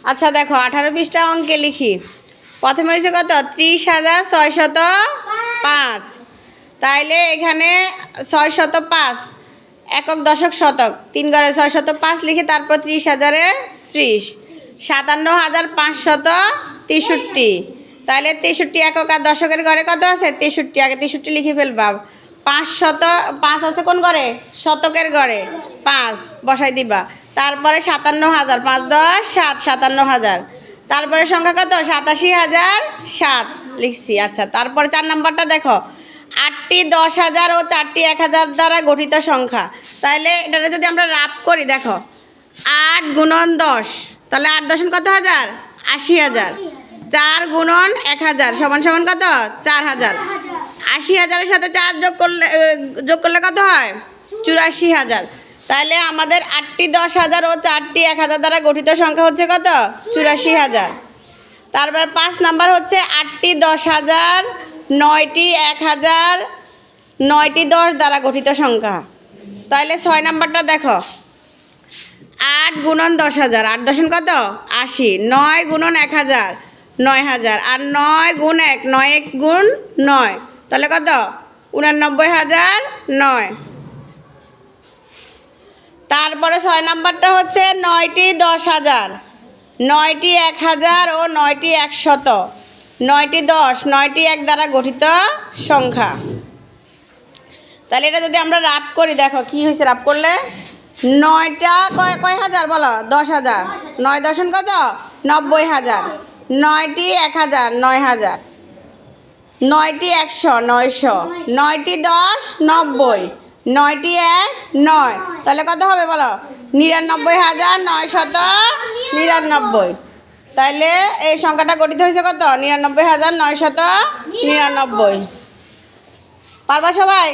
আচ্ছা দেখো 18 পৃষ্ঠা অঙ্কে লিখি। প্রথমে হয়েছে কত 30,605। তাইলে এখানে 605 একক দশক শতক 3 ঘরে 605 লিখে তারপর 30,000-এ 30 57,563। তাহলে 63 একক আর দশকের ঘরে কত আছে 63, আগে 63 লিখে ফেলবা। 5 আছে কোন ঘরে শতকের ঘরে 5 বসাই দিবা। তারপরে 57,000 5 10 7 57,000। তারপরে সংখ্যা কত 87,007 লিখছি। আচ্ছা তারপরে 4 নাম্বারটা দেখো 8টি 10,000 ও 4টি 1,000 দ্বারা গঠিত সংখ্যা। তাহলে এটা যদি আমরা রাপ করি দেখো 8 গুণন 10, তাহলে 8 দশমিক কত হাজার 80,000। 4 গুণন 1,000 সমান সমান কত 4,000। 80,000-এর সাথে 4 যোগ করলে কত হয় 84,000। তাহলে আমাদের 8টি 10,000 ও 4টি 1,000 দ্বারা গঠিত সংখ্যা হচ্ছে কত 84,000। তারপর 5 নাম্বার হচ্ছে 8টি 10,000 9টি 1,000 9টি 10 দ্বারা গঠিত সংখ্যা। তাহলে 6 নাম্বারটা দেখো 8 গুণন 10,000 8 দশমিক কত 80। 9 গুণন 1,000 9,000 আর 9 গুণ 1 9 1 গুণ 9, তাহলে কত 89,009। তারপরে 6 নাম্বারটা হচ্ছে 9টি 10,000 9টি 1,000 ও 9টি 100 9টি 10 9টি 1 দ্বারা গঠিত সংখ্যা। তাহলে এটা যদি আমরা রাপ করি দেখো কি হয়েছে রাপ করলে 9টা কয় হাজার বলো 10,000 9 দশমিক কত 90,000 9টি 1,000 9,000 9টি 100 900 9টি 10 90 9টি 1 9, তাহলে কত হবে বলো 99,999। তাহলে এই সংখ্যাটা গঠিত হয়েছে কত 99,999। পারবা সবাই?